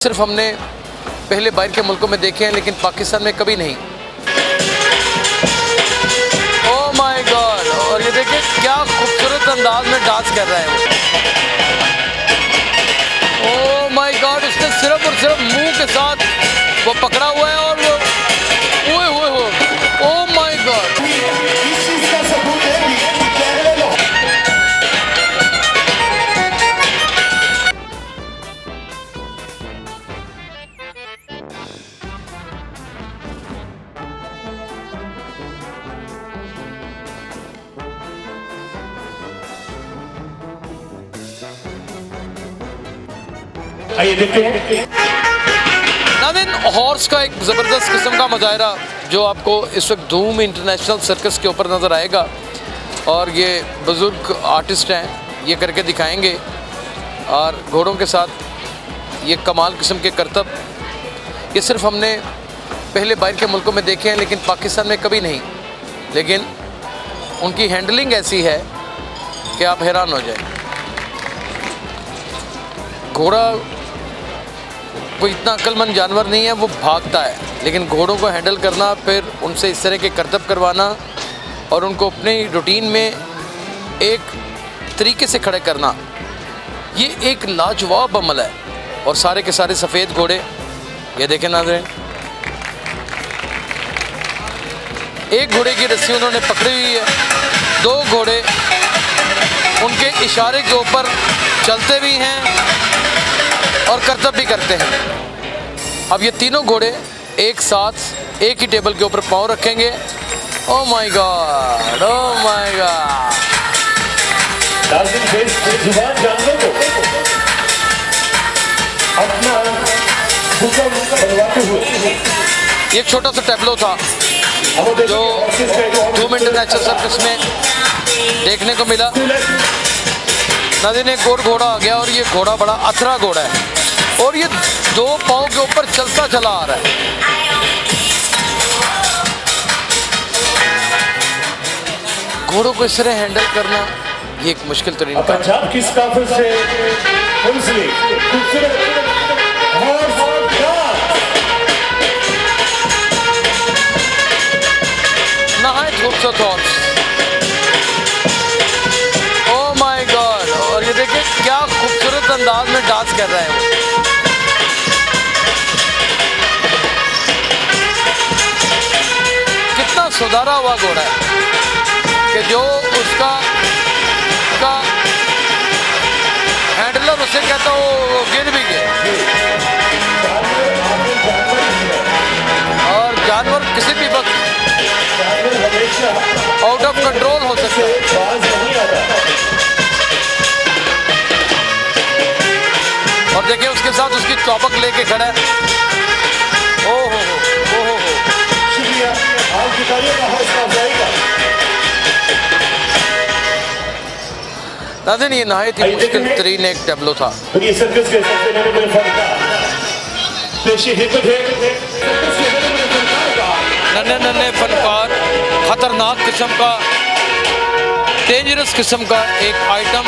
सिर्फ हमने पहले बाहर के मुल्कों में देखे हैं, लेकिन पाकिस्तान में कभी नहीं। Oh my God! और ये देखिए क्या खूबसूरत अंदाज में डांस कर रहा है वो। Oh my God! उसने सिर्फ और सिर्फ मुंह के साथ वो पकड़ा हुआ है और वो ओए हो। Oh my God! आइए देखते हैं नाज़रीन, हॉर्स का एक ज़बरदस्त किस्म का मुजाहरा जो आपको इस वक्त धूम इंटरनेशनल सर्कस के ऊपर नज़र आएगा। और ये बुज़ुर्ग आर्टिस्ट हैं, ये करके दिखाएंगे। और घोड़ों के साथ ये कमाल किस्म के करतब, ये सिर्फ हमने पहले बाहर के मुल्कों में देखे हैं, लेकिन पाकिस्तान में कभी नहीं। लेकिन उनकी हैंडलिंग ऐसी है कि आप हैरान हो जाए। घोड़ा कोई इतना अक्लमंद जानवर नहीं है, वो भागता है, लेकिन घोड़ों को हैंडल करना, फिर उनसे इस तरह के करतब करवाना और उनको अपनी रूटीन में एक तरीके से खड़े करना, ये एक लाजवाब अमल है। और सारे के सारे सफ़ेद घोड़े, ये देखें नाज़रीन, एक घोड़े की रस्सी उन्होंने पकड़ी हुई है, दो घोड़े उनके इशारे के ऊपर चलते भी हैं और करतब भी करते हैं। अब ये तीनों घोड़े एक साथ एक ही टेबल के ऊपर पाँव रखेंगे। Oh my God! Oh my God! जुबान जानवरों को अपना हुक्म बनवाते हुए ये एक छोटा सा टैबलो था जो धूम इंटरनेशनल सर्कस में देखने को मिला। नाज़रीन, एक और घोड़ा आ गया और ये घोड़ा बड़ा अथरा घोड़ा है और ये दो पाँव के ऊपर चलता चला आ रहा है। घोड़ों को इस तरह हैंडल करना ये एक मुश्किल तरीन काम है। पंजाब की काफिर से खूबसूरत नहायत खूबसूरत हॉर्स। Oh my God! और ये देखिए क्या खूबसूरत अंदाज में डांस कर रहा है वो। कितना सुधारा हुआ घोड़ा है कि जो उसका हैंडलर उसे कहता वो गिर भी गया। और जानवर किसी भी वक्त आउट ऑफ कंट्रोल हो सकता है। और देखिए उसके साथ उसकी चौबक लेके खड़ा है। ओह हो। शुक्रिया, आज खिलाड़ियों का हौसला अफजाई का। नाज़रीन, ये नहायत ही मुश्किल तरीन एक टैबलो था। ये सर्कस के सबसे बड़े फनकार पेशी हिम्मत है। नन्हे फनकार, खतरनाक किस्म का, डेंजरस किस्म का एक आइटम।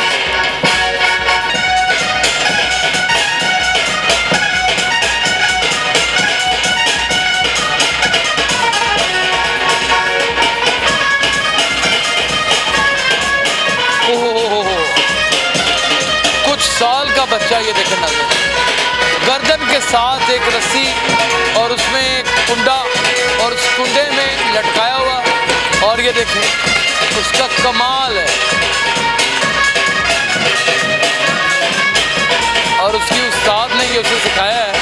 कुछ साल का बच्चा, ये देखें नाज़रीन, गर्दन के साथ एक रस्सी और उसमें एक कुंडा और उस कुंडे में लटकाया हुआ। और ये देखें उसका कमाल है। और उसकी उस्ताद ने ये उसे सिखाया है।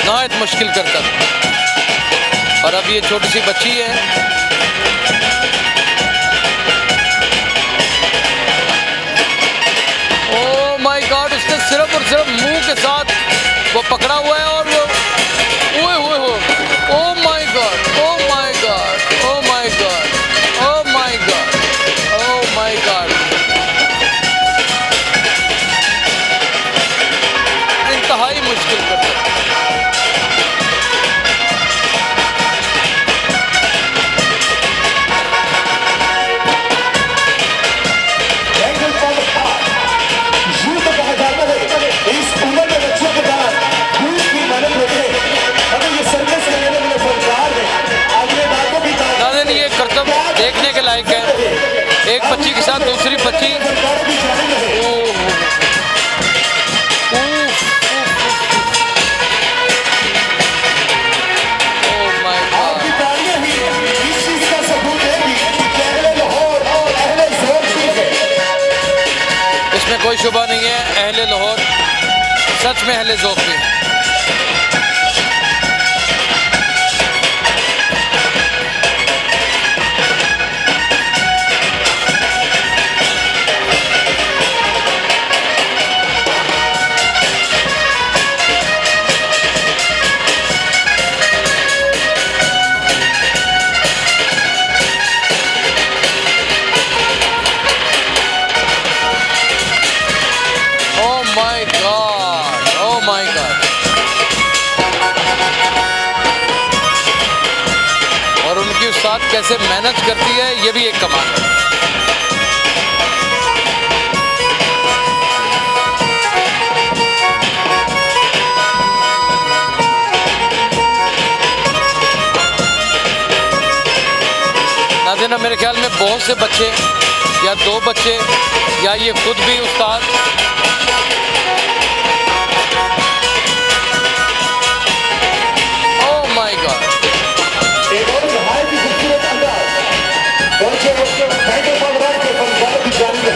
नहायत मुश्किल करतब। और अब ये छोटी सी बच्ची है, ओह माय गॉड! उसने सिर्फ और सिर्फ मुंह के साथ वो पकड़ा हुआ है और वो ओए हो। Oh my God! Oh my God! Oh my God! Oh my God! Oh my God! इंतहाई मुश्किल करता है। लायक है। एक बच्ची के साथ दूसरी बच्ची, आपकी तालियां ही इस चीज का सबूत देगी कि अहले लाहौर और अहले ज़ौक़ भी है। इसमें कोई शुबा नहीं है, अहले लाहौर सच में अहले ज़ौक़ भी है। Oh my God! और उनकी उस्ताद कैसे मेहनत करती है, ये भी एक कमाल है। नाज़रीन, मेरे ख्याल में बहुत से बच्चे या 2 बच्चे या ये खुद भी उस्ताद एक और नहायत ही खूबसूरत अंदाज और जो महंगे बाजार के फनकारों की जानिब है।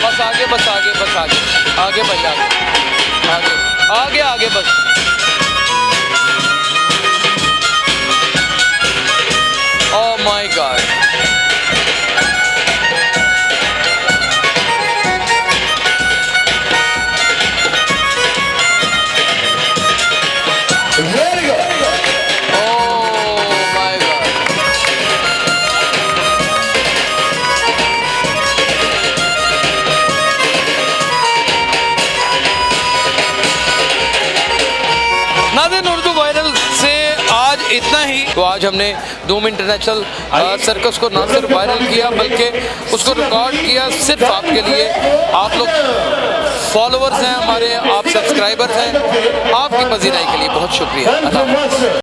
बस आगे, बस आगे, बस आगे, आगे भाई, आगे आगे आगे आगे बस। Oh my God! Very good. नाज़रीन, उर्दू वायरल से आज इतना ही। तो आज हमने धूम इंटरनेशनल सर्कस को ना सिर्फ वायरल किया बल्कि उसको रिकॉर्ड किया सिर्फ आपके लिए। आप लोग फॉलोअर्स हैं हमारे, आप सब्सक्राइबर्स हैं, आपकी पजीराई के लिए बहुत शुक्रिया। अल्लाह।